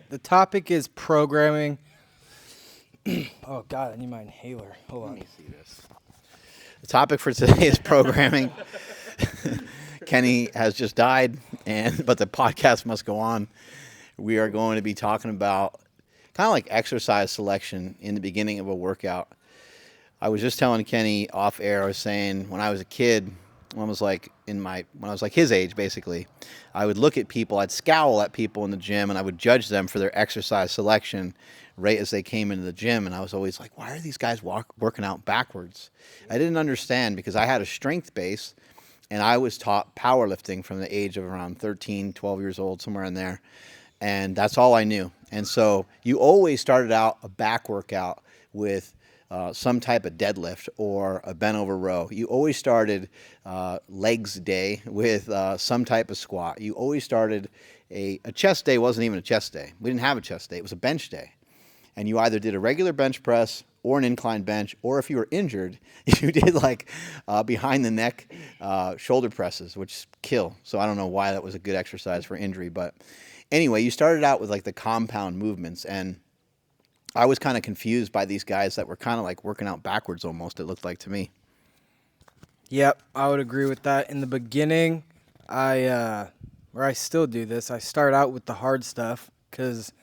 The topic is programming. Oh God, I need my inhaler. Hold Let on. me see this. The topic for today is programming. Kenny has just died, but the podcast must go on. We are going to be talking about kind of like exercise selection in the beginning of a workout. I was just telling Kenny off air. I was saying when I was a kid, when I was like his age, basically, I would look at people, I'd scowl at people in the gym, and I would judge them for their exercise selection right as they came into the gym. And I was always like, why are these guys working out backwards? I didn't understand because I had a strength base, and I was taught powerlifting from the age of around 13, 12 years old, somewhere in there. And that's all I knew. And so you always started out a back workout with some type of deadlift or a bent over row. You always started legs day with some type of squat. You always started a chest day. Wasn't even a chest day. We didn't have a chest day. It was a bench day. And you either did a regular bench press or an incline bench, or if you were injured, you did like behind the neck shoulder presses, which kill. So I don't know why that was a good exercise for injury. But anyway, you started out with like the compound movements, and I was kind of confused by these guys that were kind of like working out backwards almost, it looked like to me. Yep, I would agree with that. In the beginning, I still do this. I start out with the hard stuff because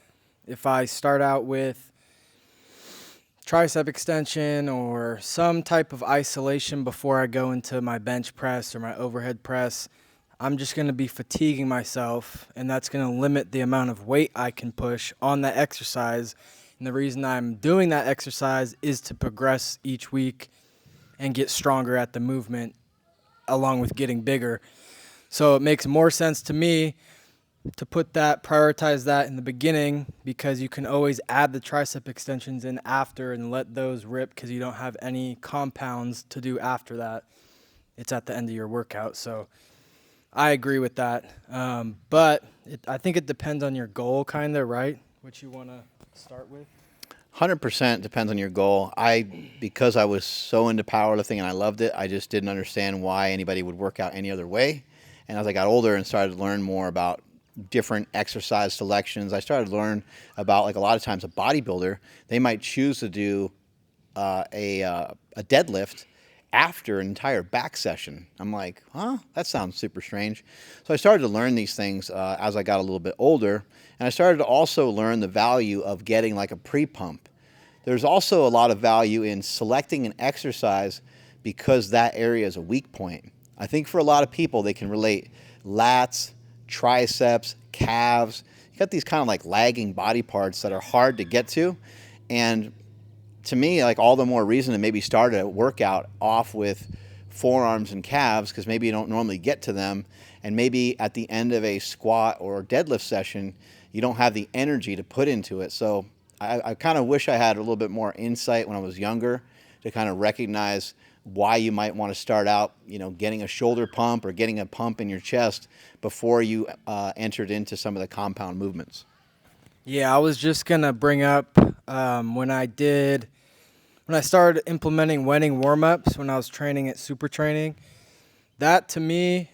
if I start out with tricep extension or some type of isolation before I go into my bench press or my overhead press, I'm just going to be fatiguing myself, and that's going to limit the amount of weight I can push on that exercise. And the reason I'm doing that exercise is to progress each week and get stronger at the movement along with getting bigger. So it makes more sense to me to prioritize that in the beginning, because you can always add the tricep extensions in after and let those rip because you don't have any compounds to do after that. It's at the end of your workout. So I agree with that. But I think it depends on your goal, kind of, right? What you want to start with. 100% depends on your goal. Because I was so into powerlifting and I loved it, I just didn't understand why anybody would work out any other way. And as I got older and started to learn more about different exercise selections, I started to learn about, like, a lot of times a bodybuilder, they might choose to do a deadlift after an entire back session. I'm like, huh? That sounds super strange. So I started to learn these things as I got a little bit older. And I started to also learn the value of getting like a pre-pump. There's also a lot of value in selecting an exercise because that area is a weak point. I think for a lot of people, they can relate lats, triceps, calves. You got these kind of like lagging body parts that are hard to get to. And to me, like, all the more reason to maybe start a workout off with forearms and calves, because maybe you don't normally get to them. And maybe at the end of a squat or deadlift session, you don't have the energy to put into it. So I kind of wish I had a little bit more insight when I was younger to kind of recognize why you might want to start out, getting a shoulder pump or getting a pump in your chest before you entered into some of the compound movements. Yeah, I was just going to bring up when I started implementing winning warm-ups when I was training at Super Training. That to me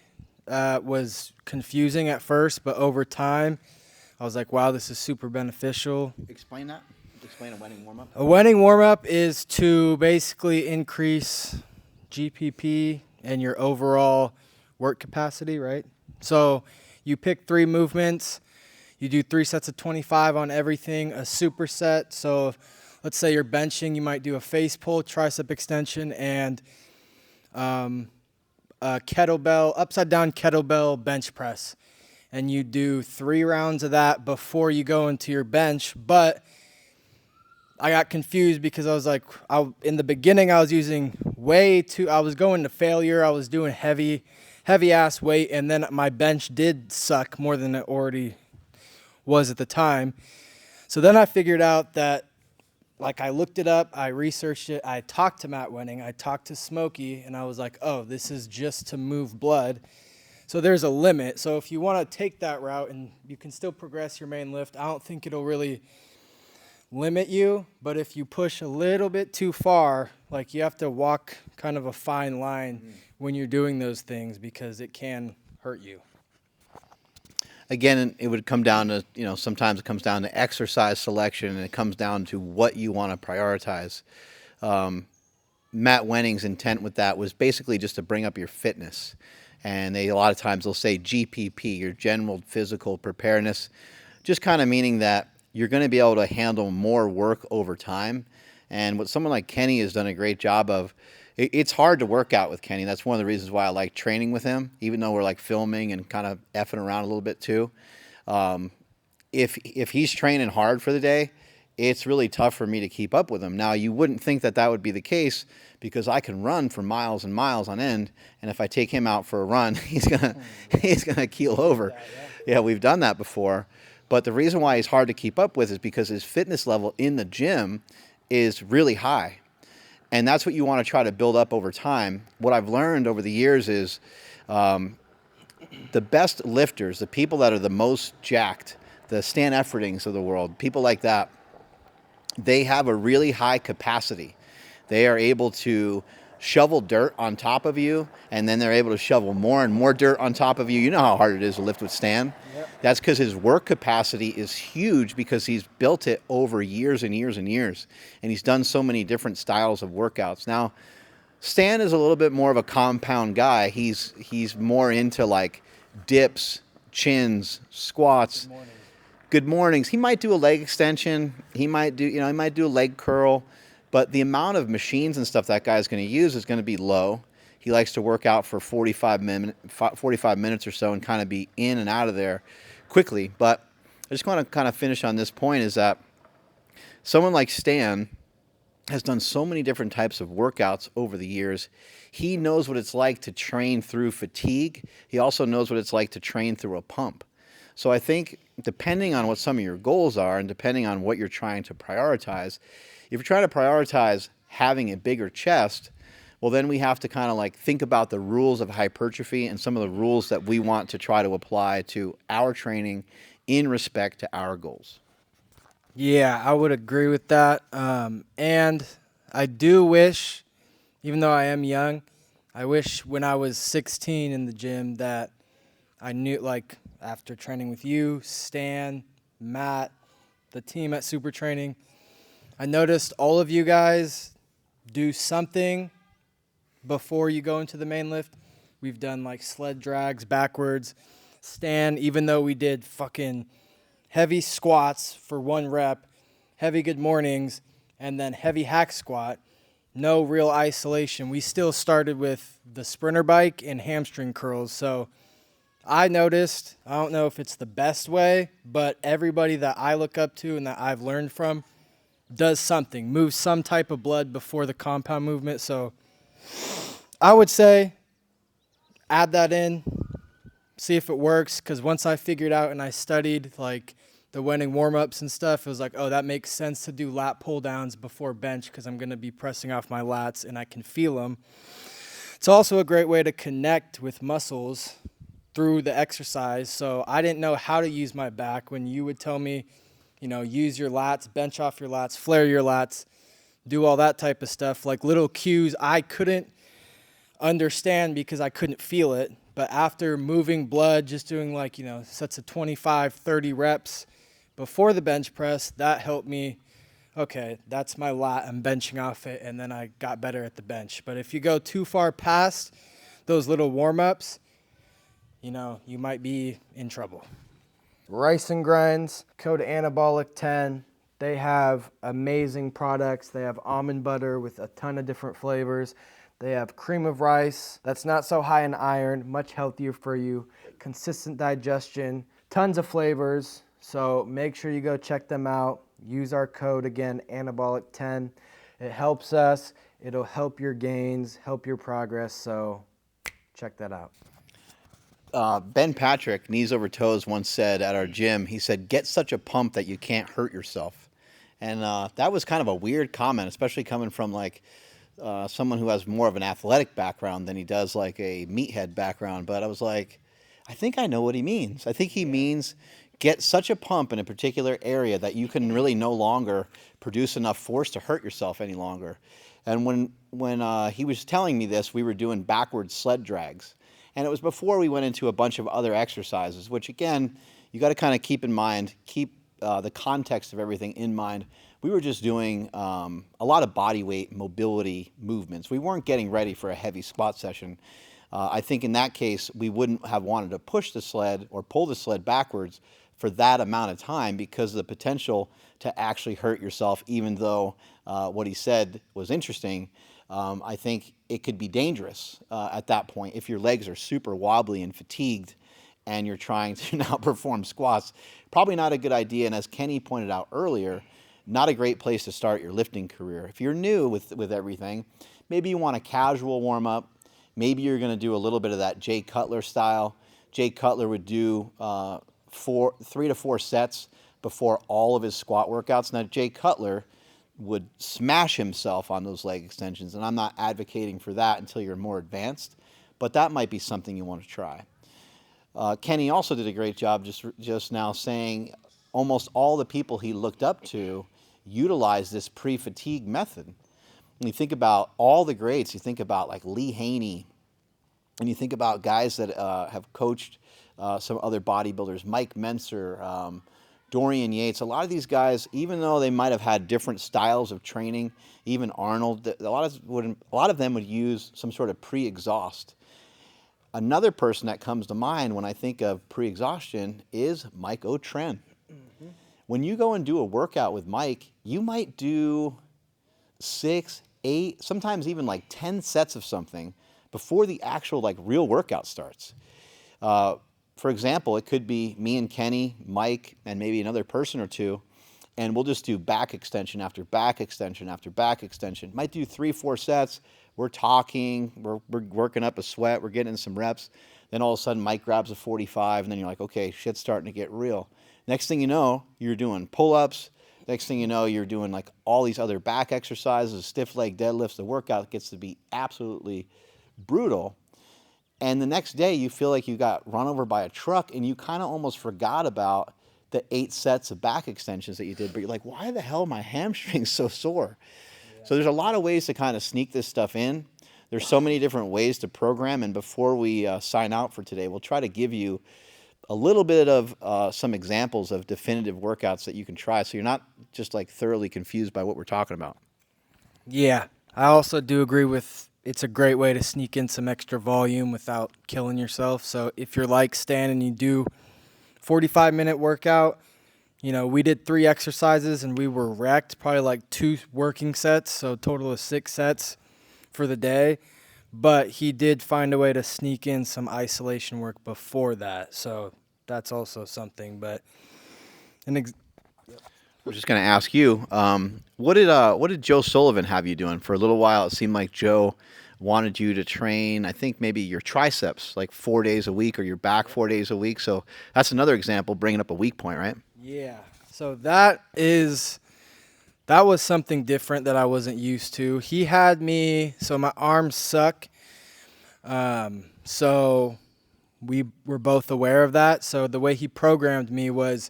was confusing at first, but over time I was like, wow, this is super beneficial. Explain that. Explain a winning warm-up. A winning warm-up is to basically increase GPP and your overall work capacity, right? So you pick 3 movements. You do 3 sets of 25 on everything, a superset. So let's say you're benching, you might do a face pull, tricep extension, and a kettlebell, upside down kettlebell bench press. And you do 3 rounds of that before you go into your bench. But I got confused because I was like, in the beginning I was using I was going to failure. I was doing heavy ass weight, and then my bench did suck more than it already was at the time. So then I figured out that, like, I looked it up, I researched it, I talked to Matt Wenning, I talked to Smokey, and I was like, oh, this is just to move blood. So there's a limit. So if you want to take that route and you can still progress your main lift, I don't think it'll really limit you. But if you push a little bit too far, like, you have to walk kind of a fine line when you're doing those things, because it can hurt you. again, it would come down to, sometimes it comes down to exercise selection, and it comes down to what you want to prioritize. Matt Wenning's intent with that was basically just to bring up your fitness. And a lot of times they'll say GPP, your general physical preparedness, just kind of meaning that you're going to be able to handle more work over time. And what someone like Kenny has done a great job of, it's hard to work out with Kenny. That's one of the reasons why I like training with him, even though we're like filming and kind of effing around a little bit too. If he's training hard for the day, it's really tough for me to keep up with him. Now, you wouldn't think that would be the case because I can run for miles and miles on end, and if I take him out for a run, he's gonna keel over. Yeah, we've done that before. But the reason why he's hard to keep up with is because his fitness level in the gym is really high. And that's what you want to try to build up over time. What I've learned over the years is the best lifters, the people that are the most jacked, the Stan Efferdings of the world, people like that, they have a really high capacity. They are able to shovel dirt on top of you, and then they're able to shovel more and more dirt on top of you. You know how hard it is to lift with Stan? Yep. That's because his work capacity is huge because he's built it over years and years and years, and he's done so many different styles of workouts. Now, Stan is a little bit more of a compound guy. He's more into like dips, chins, squats, good mornings. He might do a leg extension. He might do a leg curl. But the amount of machines and stuff that guy's going to use is going to be low. He likes to work out for 45 minutes or so and kind of be in and out of there quickly. But I just want to kind of finish on this point is that someone like Stan has done so many different types of workouts over the years. He knows what it's like to train through fatigue. He also knows what it's like to train through a pump. So I think depending on what some of your goals are and depending on what you're trying to prioritize, if you're trying to prioritize having a bigger chest, well, then we have to kind of like think about the rules of hypertrophy and some of the rules that we want to try to apply to our training in respect to our goals. Yeah, I would agree with that. And I do wish, even though I am young, I wish when I was 16 in the gym that I knew, like, after training with you, Stan, Matt, the team at Super Training, I noticed all of you guys do something before you go into the main lift. We've done like sled drags backwards. Stan, even though we did fucking heavy squats for 1 rep, heavy good mornings, and then heavy hack squat, no real isolation. We still started with the sprinter bike and hamstring curls. So I noticed, I don't know if it's the best way, but everybody that I look up to and that I've learned from does something, moves some type of blood before the compound movement. So I would say add that in, see if it works, because once I figured out and I studied like the Wenning warm-ups and stuff, it was like, oh, that makes sense to do lat pull-downs before bench because I'm going to be pressing off my lats and I can feel them. It's also a great way to connect with muscles through the exercise. So I didn't know how to use my back when you would tell me, use your lats, bench off your lats, flare your lats, do all that type of stuff. Like little cues I couldn't understand because I couldn't feel it. But after moving blood, just doing like, sets of 25, 30 reps before the bench press, that helped me. Okay, that's my lat, I'm benching off it, and then I got better at the bench. But if you go too far past those little warm-ups, you might be in trouble. Rice and Grinds, code Anabolic 10. They have amazing products. They have almond butter with a ton of different flavors. They have cream of rice that's not so high in iron, much healthier for you, consistent digestion, tons of flavors. So make sure you go check them out. Use our code again, Anabolic 10. It helps us. It'll help your gains, help your progress. So check that out. Ben Patrick, Knees Over Toes, once said at our gym, he said, get such a pump that you can't hurt yourself. And that was kind of a weird comment, especially coming from like someone who has more of an athletic background than he does like a meathead background. But I was like, I think I know what he means. I think he means get such a pump in a particular area that you can really no longer produce enough force to hurt yourself any longer. And when he was telling me this, we were doing backward sled drags. And it was before we went into a bunch of other exercises, which again, you got to kind of keep the context of everything in mind. We were just doing a lot of body weight mobility movements. We weren't getting ready for a heavy squat session. I think in that case, we wouldn't have wanted to push the sled or pull the sled backwards for that amount of time because of the potential to actually hurt yourself, even though what he said was interesting. I think it could be dangerous at that point if your legs are super wobbly and fatigued and you're trying to now perform squats. Probably not a good idea, and as Kenny pointed out earlier, not a great place to start your lifting career. If you're new with everything, maybe you want a casual warm-up. Maybe you're going to do a little bit of that Jay Cutler style. Jay Cutler would do 3 to 4 sets before all of his squat workouts. Now, Jay Cutler would smash himself on those leg extensions, and I'm not advocating for that until you're more advanced, but that might be something you want to try. Kenny also did a great job just now saying almost all the people he looked up to utilize this pre-fatigue method. When you think about all the greats, you think about like Lee Haney, and you think about guys that have coached some other bodybuilders, Mike Menser, Dorian Yates. A lot of these guys, even though they might have had different styles of training, even Arnold, a lot of them would use some sort of pre-exhaust. Another person that comes to mind when I think of pre-exhaustion is Mike O'Tren. Mm-hmm. When you go and do a workout with Mike, you might do 6, 8, sometimes even like 10 sets of something before the actual like real workout starts. For example, it could be me and Kenny, Mike, and maybe another person or two, and we'll just do back extension after back extension after back extension. Might do 3, 4 sets. We're talking, we're working up a sweat, we're getting in some reps. Then all of a sudden Mike grabs a 45, and then you're like, okay, shit's starting to get real. Next thing you know, you're doing pull-ups. Next thing you know, you're doing like all these other back exercises, stiff leg deadlifts. The workout gets to be absolutely brutal. And the next day you feel like you got run over by a truck, and you kind of almost forgot about the 8 sets of back extensions that you did. But you're like, why the hell are my hamstrings so sore? Yeah. So there's a lot of ways to kind of sneak this stuff in. There's so many different ways to program. And before we sign out for today, we'll try to give you a little bit of some examples of definitive workouts that you can try, so you're not just like thoroughly confused by what we're talking about. Yeah, I also do agree with it's a great way to sneak in some extra volume without killing yourself. So if you're like Stan and you do 45-minute workout, you know, we did 3 exercises and we were wrecked, probably like 2 working sets, so total of 6 sets for the day. But he did find a way to sneak in some isolation work before that, so that's also something. But I was just going to ask you, what did Joe Sullivan have you doing for a little while? It seemed like Joe wanted you to train, I think maybe your triceps like 4 days a week or your back 4 days a week. So that's another example, bringing up a weak point, right? Yeah. So that was something different that I wasn't used to. He had me, so my arms suck. So we were both aware of that. So the way he programmed me was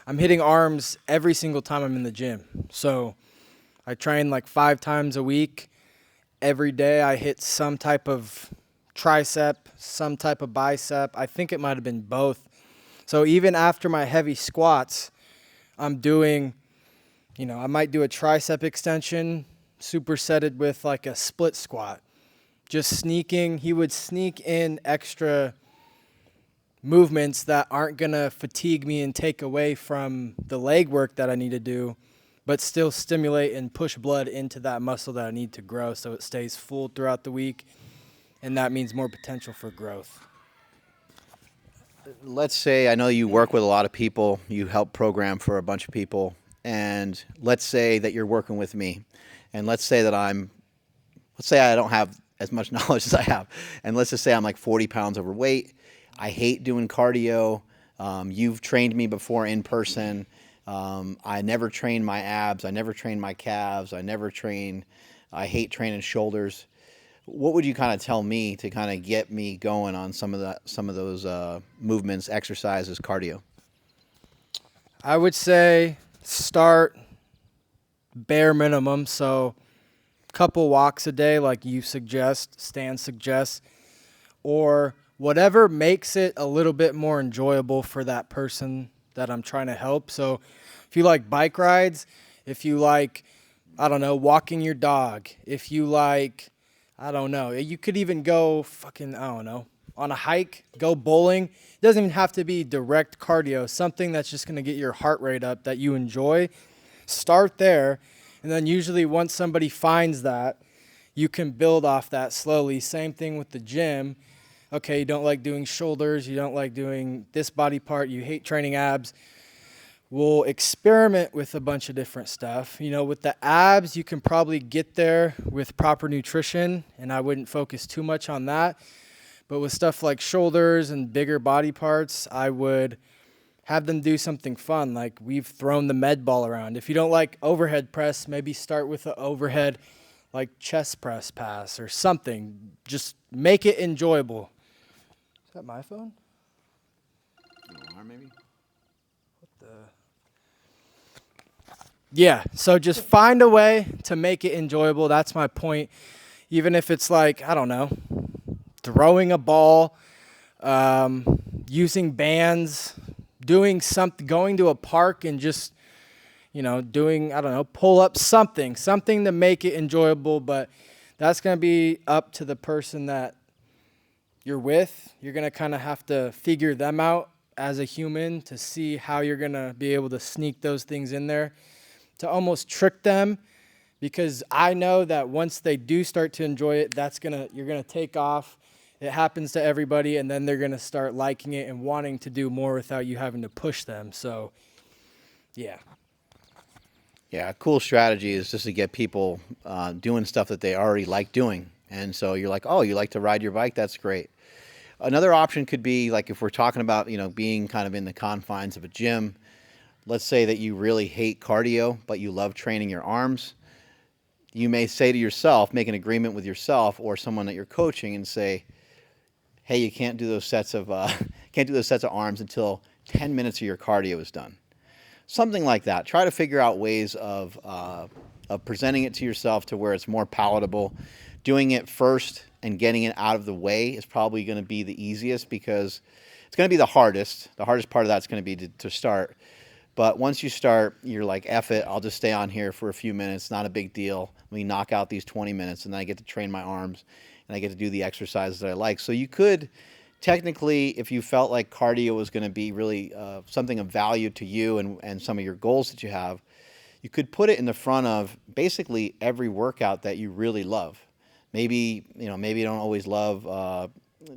I'm hitting arms every single time I'm in the gym. So I train like 5 times a week. Every day I hit some type of tricep, some type of bicep. I think it might have been both. So even after my heavy squats, I'm doing, you know, I might do a tricep extension supersetted with like a split squat. Just sneaking, he would sneak in extra movements that aren't going to fatigue me and take away from the leg work that I need to do, but still stimulate and push blood into that muscle that I need to grow so it stays full throughout the week, and that means more potential for growth. Let's say, I know you work with a lot of people, you help program for a bunch of people, and let's say that you're working with me, and let's say I don't have as much knowledge as I have, and let's just say I'm like 40 pounds overweight. I hate doing cardio. You've trained me before in person. I never train my abs. I never train my calves. I hate training shoulders. What would you kind of tell me to kind of get me going on some of those movements, exercises, cardio? I would say start bare minimum, so couple walks a day like you suggest, Stan suggests, or whatever makes it a little bit more enjoyable for that person that I'm trying to help. So if you like bike rides, if you like, I don't know, walking your dog, if you like, I don't know, you could even go fucking, I don't know, on a hike, go bowling. It doesn't even have to be direct cardio, something that's just going to get your heart rate up that you enjoy. Start there. And then usually once somebody finds that, you can build off that slowly. Same thing with the gym. Okay, you don't like doing shoulders, you don't like doing this body part, you hate training abs. We'll experiment with a bunch of different stuff. You know, with the abs, you can probably get there with proper nutrition, and I wouldn't focus too much on that. But with stuff like shoulders and bigger body parts, I would have them do something fun, like we've thrown the med ball around. If you don't like overhead press, maybe start with an overhead like chest press pass or something. Just make it enjoyable. Is that my phone? Maybe. Yeah, so just find a way to make it enjoyable. That's my point. Even if it's like, I don't know, throwing a ball, using bands, doing something, going to a park and just, you know, doing, I don't know, pull up something to make it enjoyable. But that's going to be up to the person that you're with. You're going to kind of have to figure them out as a human to see how you're going to be able to sneak those things in there, to almost trick them, because I know that once they do start to enjoy it, you're gonna take off. It happens to everybody, and then they're gonna start liking it and wanting to do more without you having to push them. So, yeah. Yeah, a cool strategy is just to get people doing stuff that they already like doing. And so you're like, oh, you like to ride your bike? That's great. Another option could be, like, if we're talking about, you know, being kind of in the confines of a gym. Let's say that you really hate cardio, but you love training your arms. You may say to yourself, make an agreement with yourself or someone that you're coaching, and say, "Hey, you can't do those sets of arms until 10 minutes of your cardio is done." Something like that. Try to figure out ways of presenting it to yourself to where it's more palatable. Doing it first and getting it out of the way is probably going to be the easiest, because it's going to be the hardest. The hardest part of that is going to be to start. But once you start, you're like, F it, I'll just stay on here for a few minutes. Not a big deal. Let me knock out these 20 minutes, and then I get to train my arms, and I get to do the exercises that I like. So you could technically, if you felt like cardio was going to be really something of value to you and some of your goals that you have, you could put it in the front of basically every workout that you really love. Maybe you don't always love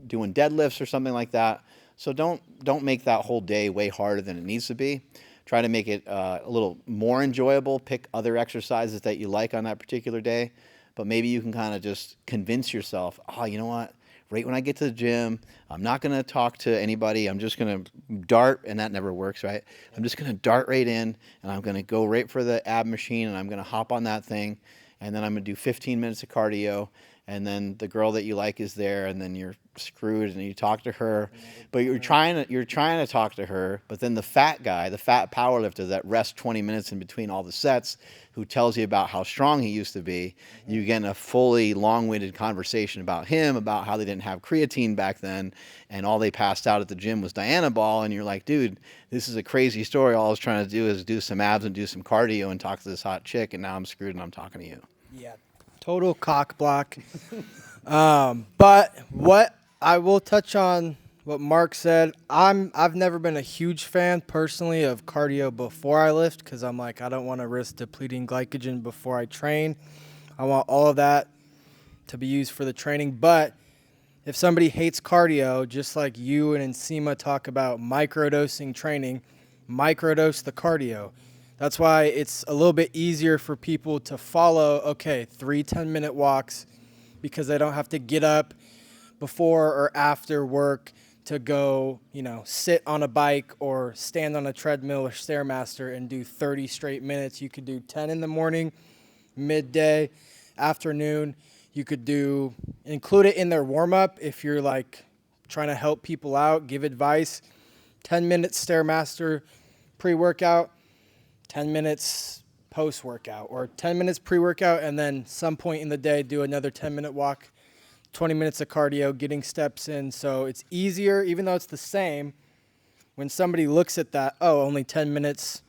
doing deadlifts or something like that. So don't make that whole day way harder than it needs to be. Try to make it a little more enjoyable. Pick other exercises that you like on that particular day. But maybe you can kind of just convince yourself, oh, you know what? Right when I get to the gym, I'm not going to talk to anybody. I'm just going to dart, and that never works, right? I'm just going to dart right in, and I'm going to go right for the ab machine, and I'm going to hop on that thing, and then I'm going to do 15 minutes of cardio, and then the girl that you like is there, and then you're screwed, and you talk to her, but you're trying to talk to her, but then the fat guy, the fat powerlifter that rests 20 minutes in between all the sets, who tells you about how strong he used to be, you get in a fully long-winded conversation about him, about how they didn't have creatine back then, and all they passed out at the gym was Dianabol, and you're like, dude, this is a crazy story. All I was trying to do is do some abs and do some cardio and talk to this hot chick, and now I'm screwed and I'm talking to you. Yeah, total cock block. But what I will touch on what Mark said. I've never been a huge fan personally of cardio before I lift, because I'm like, I don't want to risk depleting glycogen before I train. I want all of that to be used for the training. But if somebody hates cardio, just like you and Nsima talk about microdosing training, microdose the cardio. That's why it's a little bit easier for people to follow, okay, 3 10-minute walks, because they don't have to get up before or after work to go, sit on a bike or stand on a treadmill or Stairmaster and do 30 straight minutes. You could do 10 in the morning, midday, afternoon. You could include it in their warm-up if you're like trying to help people out, give advice. 10 minutes Stairmaster pre-workout, 10 minutes post-workout, or 10 minutes pre-workout, and then some point in the day do another 10-minute walk 20 minutes of cardio, getting steps in. So it's easier, even though it's the same. When somebody looks at that, oh, only 10 minutes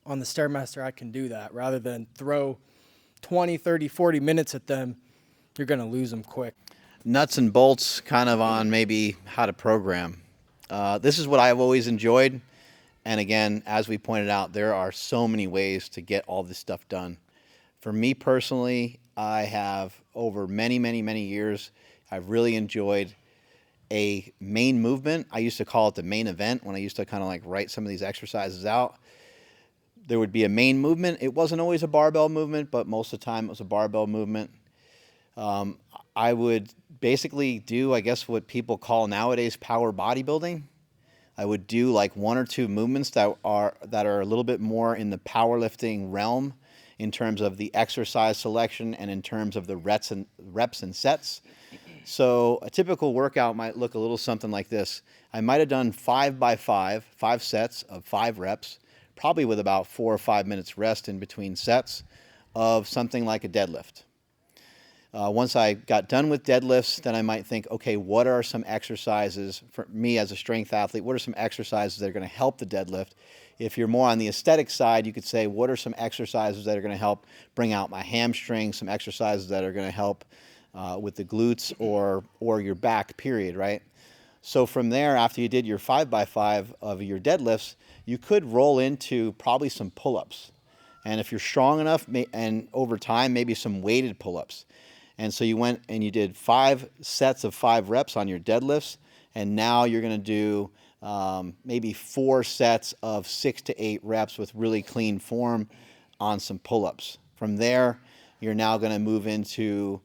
on the Stairmaster, I can do that, rather than throw 20, 30, 40 minutes at them, you're going to lose them quick. Nuts and bolts kind of on maybe how to program. This is what I've always enjoyed. And again, as we pointed out, there are so many ways to get all this stuff done. For me personally, I have over many, many, many years, I've really enjoyed a main movement. I used to call it the main event when I used to kind of like write some of these exercises out. There would be a main movement. It wasn't always a barbell movement, but most of the time it was a barbell movement. I would basically do, I guess, what people call nowadays power bodybuilding. I would do like 1 or 2 movements that are a little bit more in the powerlifting realm in terms of the exercise selection and in terms of the reps and sets. So a typical workout might look a little something like this. I might have done 5 by 5 sets of 5 reps, probably with about 4 or 5 minutes rest in between sets of something like a deadlift. Once I got done with deadlifts, then I might think, okay, what are some exercises for me as a strength athlete? What are some exercises that are going to help the deadlift? If you're more on the aesthetic side, you could say, what are some exercises that are going to help bring out my hamstrings, some exercises that are going to help with the glutes or your back, period, right? So from there, after you did your 5 by 5 of your deadlifts, you could roll into probably some pull-ups. And if you're strong enough, and over time, maybe some weighted pull-ups. And so you went and you did 5 sets of 5 reps on your deadlifts, and now you're going to do maybe 4 sets of 6 to 8 reps with really clean form on some pull-ups. From there, you're now going to move into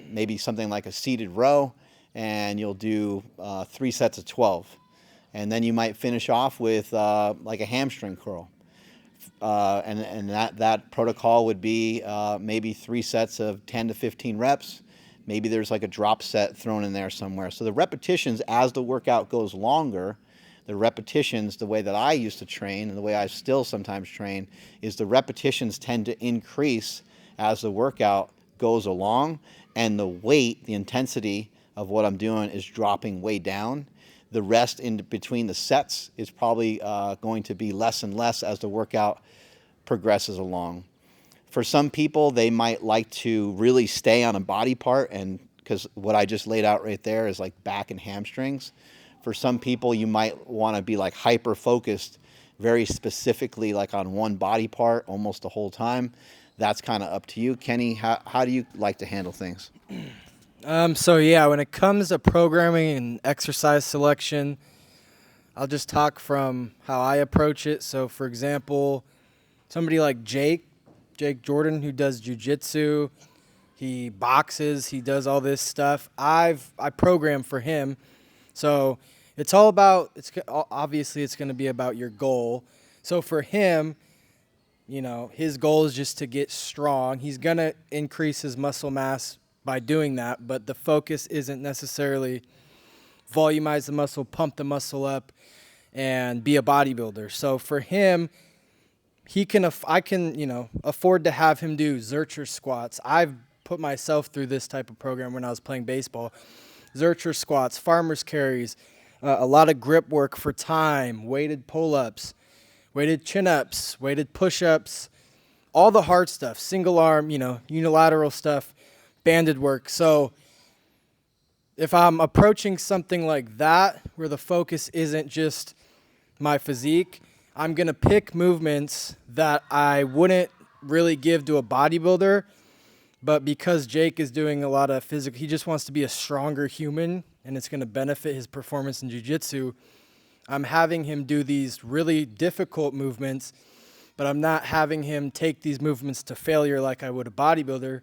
maybe something like a seated row, and you'll do 3 sets of 12. And then you might finish off with like a hamstring curl. And that protocol would be maybe 3 sets of 10 to 15 reps. Maybe there's like a drop set thrown in there somewhere. So the repetitions, as the workout goes longer, the repetitions, the way that I used to train and the way I still sometimes train, is the repetitions tend to increase as the workout goes along, and the weight, the intensity of what I'm doing is dropping way down. The rest in between the sets is probably going to be less and less as the workout progresses along. For some people, they might like to really stay on a body part, and because what I just laid out right there is like back and hamstrings. For some people, you might want to be like hyper focused, very specifically like on one body part almost the whole time. That's kind of up to you. Kenny, how do you like to handle things? So yeah, when it comes to programming and exercise selection, I'll just talk from how I approach it. So for example, somebody like Jake Jordan, who does jiu-jitsu, he boxes, he does all this stuff. I program for him. So it's all about, obviously it's going to be about your goal. So for him, you know, his goal is just to get strong. He's going to increase his muscle mass by doing that, but the focus isn't necessarily volumize the muscle, pump the muscle up, and be a bodybuilder. So for him, I can, you know, afford to have him do Zercher squats. I've put myself through this type of program when I was playing baseball. Zercher squats, farmer's carries, a lot of grip work for time, weighted pull-ups, weighted chin-ups, weighted push-ups, all the hard stuff, single arm, you know, unilateral stuff, banded work. So if I'm approaching something like that, where the focus isn't just my physique, I'm going to pick movements that I wouldn't really give to a bodybuilder, but because Jake is doing a lot of physical, he just wants to be a stronger human, and it's going to benefit his performance in jiu-jitsu. I'm having him do these really difficult movements, but I'm not having him take these movements to failure like I would a bodybuilder,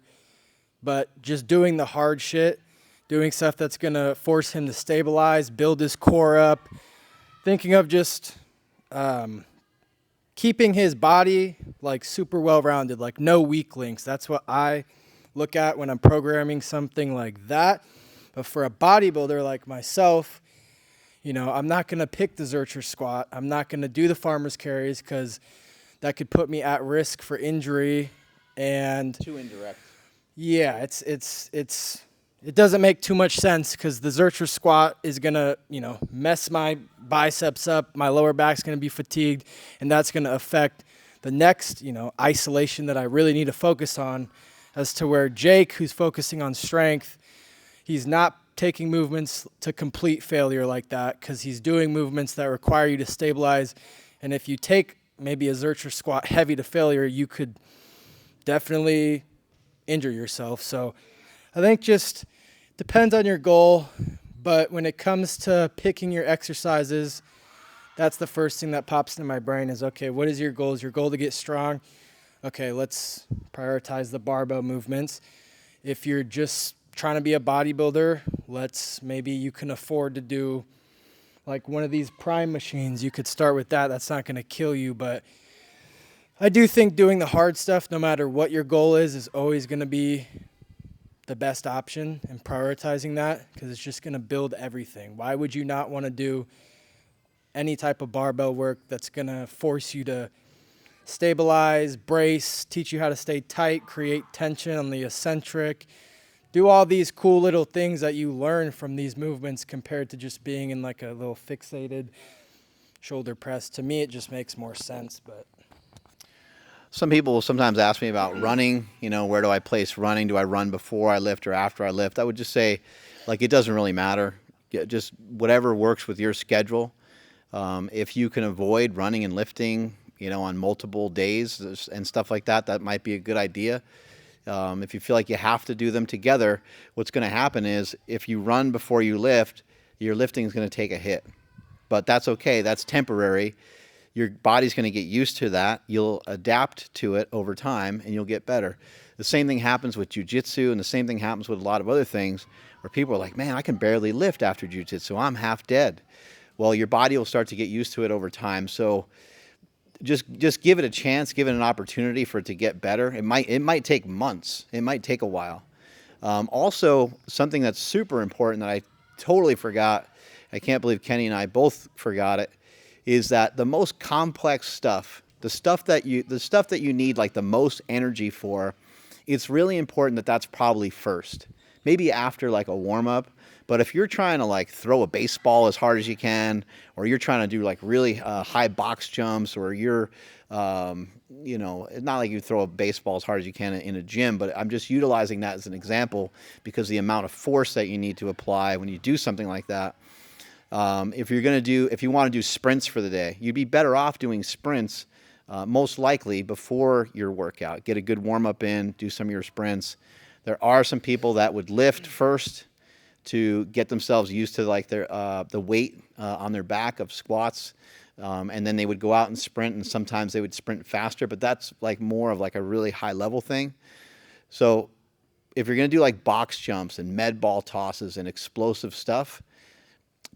but just doing the hard shit, doing stuff that's going to force him to stabilize, build his core up, thinking of just keeping his body like super well-rounded, like no weak links. That's what I look at when I'm programming something like that. But for a bodybuilder like myself, you know, I'm not going to pick the Zercher squat. I'm not going to do the farmer's carries because that could put me at risk for injury. And Too indirect. yeah, it's it doesn't make too much sense because the Zercher squat is going to, mess my biceps up. My lower back's going to be fatigued, and that's going to affect the next, isolation that I really need to focus on, as to where Jake, who's focusing on strength, he's not taking movements to complete failure like that because he's doing movements that require you to stabilize. And if you take maybe a Zercher squat heavy to failure, you could definitely injure yourself. So I think just depends on your goal, but when it comes to picking your exercises, that's the first thing that pops into my brain is, okay, what is your goal? Is your goal to get strong? Okay, let's prioritize the barbell movements. If you're just trying to be a bodybuilder, maybe you can afford to do like one of these prime machines. You could start with that. That's not going to kill you, but I do think doing the hard stuff, no matter what your goal is always going to be the best option, and prioritizing that because it's just going to build everything. Why would you not want to do any type of barbell work that's going to force you to stabilize, brace, teach you how to stay tight, create tension on the eccentric, do all these cool little things that you learn from these movements compared to just being in like a little fixated shoulder press? To me, it just makes more sense. But some people will sometimes ask me about running, where do I place running? Do I run before I lift or after I lift? I would just say, it doesn't really matter. Just whatever works with your schedule. If you can avoid running and lifting, on multiple days and stuff like that, that might be a good idea. If you feel like you have to do them together, what's going to happen is if you run before you lift, your lifting is going to take a hit. But that's okay. That's temporary. Your body's going to get used to that. You'll adapt to it over time, and you'll get better. The same thing happens with jiu-jitsu, and the same thing happens with a lot of other things where people are like, man, I can barely lift after jiu-jitsu. I'm half dead. Well, your body will start to get used to it over time. So just give it a chance, give it an opportunity for it to get better. It might take months. It might take a while. Also, something that's super important that I totally forgot, I can't believe Kenny and I both forgot it, is that the most complex stuff, the stuff that you need like the most energy for, it's really important that that's probably first. Maybe after like a warm-up. But if you're trying to throw a baseball as hard as you can, or you're trying to do really high box jumps, or you're, it's not like you throw a baseball as hard as you can in a gym, but I'm just utilizing that as an example because the amount of force that you need to apply when you do something like that. If you want to do sprints for the day, you'd be better off doing sprints most likely before your workout. Get a good warm up in, do some of your sprints. There are some people that would lift first to get themselves used to the weight on their back of squats, and then they would go out and sprint, and sometimes they would sprint faster, but that's more of a really high level thing. So if you're going to do box jumps and med ball tosses and explosive stuff,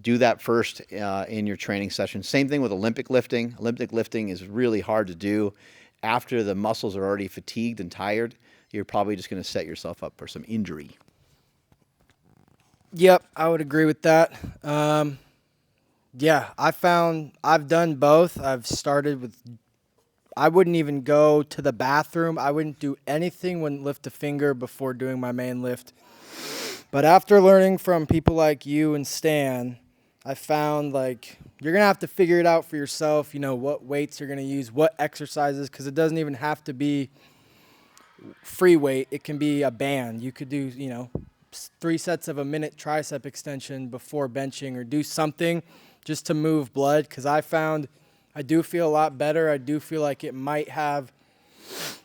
do that first in your training session. Same thing with Olympic lifting. Olympic lifting is really hard to do after the muscles are already fatigued and tired. You're probably just going to set yourself up for some injury. Yep, I would agree with that. Yeah, I've done both. I wouldn't even go to the bathroom. I wouldn't do anything, wouldn't lift a finger before doing my main lift. But after learning from people like you and Stan, I found you're going to have to figure it out for yourself, what weights you're going to use, what exercises, because it doesn't even have to be free weight. It can be a band. You could do, 3 sets of a minute tricep extension before benching, or do something just to move blood, because I found I do feel a lot better. I do feel like it might have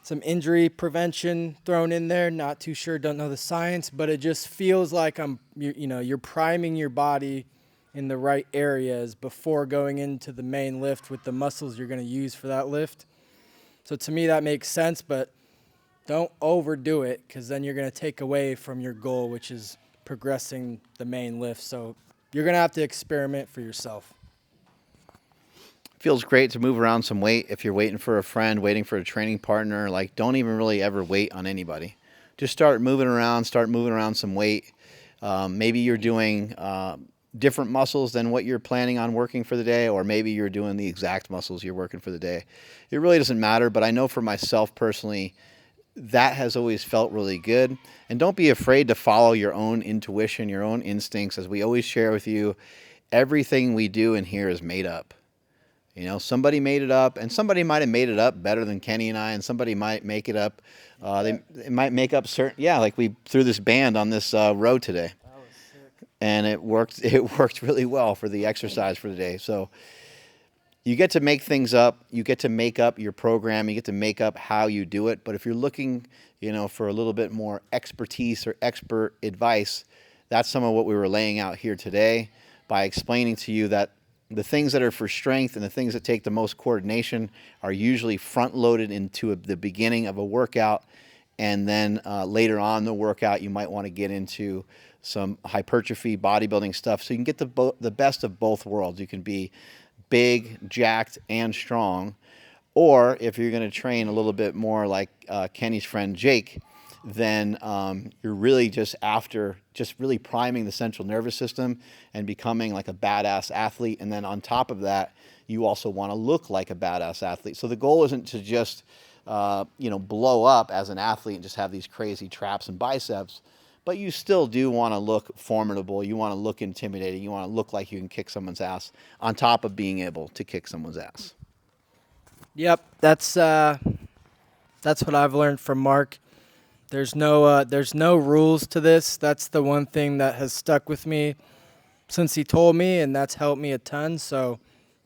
some injury prevention thrown in there. Not too sure, don't know the science, but it just feels like you're priming your body in the right areas before going into the main lift with the muscles you're going to use for that lift. So to me that makes sense, but don't overdo it, because then you're going to take away from your goal, which is progressing the main lift. So you're going to have to experiment for yourself. Feels great to move around some weight if you're waiting for a friend, waiting for a training partner. Don't even really ever wait on anybody. Just start moving around some weight. Maybe you're doing different muscles than what you're planning on working for the day, or maybe you're doing the exact muscles you're working for the day. It really doesn't matter, but I know for myself personally, that has always felt really good. And don't be afraid to follow your own intuition, your own instincts. As we always share with you, everything we do in here is made up. You know, somebody made it up, and somebody might have made it up better than Kenny and I, and somebody might make it up. They might make up certain, like we threw this band on this road today. That was sick. And it worked. It worked really well for the exercise for today. So you get to make things up. You get to make up your program. You get to make up how you do it. But if you're looking, for a little bit more expertise or expert advice, that's some of what we were laying out here today by explaining to you that the things that are for strength and the things that take the most coordination are usually front-loaded into the beginning of a workout, and then later on in the workout you might want to get into some hypertrophy bodybuilding stuff so you can get the best of both worlds. You can be big, jacked, and strong, or if you're going to train a little bit more like Kenny's friend Jake, then you're really just really priming the central nervous system and becoming like a badass athlete. And then on top of that, you also want to look like a badass athlete. So the goal isn't to just, blow up as an athlete and just have these crazy traps and biceps, but you still do want to look formidable. You want to look intimidating. You want to look like you can kick someone's ass on top of being able to kick someone's ass. Yep, that's what I've learned from Mark. There's no rules to this. That's the one thing that has stuck with me since he told me, and that's helped me a ton. So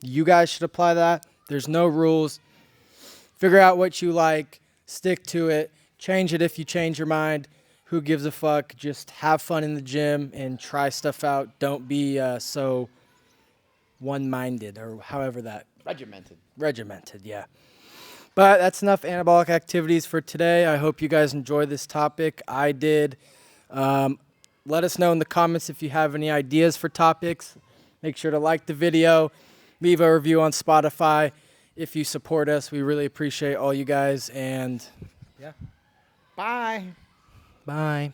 you guys should apply that. There's no rules. Figure out what you like, stick to it, change it if you change your mind. Who gives a fuck? Just have fun in the gym and try stuff out. Don't be so one-minded, or however that. Regimented, yeah. But that's enough anabolic activities for today. I hope you guys enjoyed this topic. I did. Let us know in the comments if you have any ideas for topics. Make sure to like the video. Leave a review on Spotify. If you support us, we really appreciate all you guys. And yeah. Bye. Bye.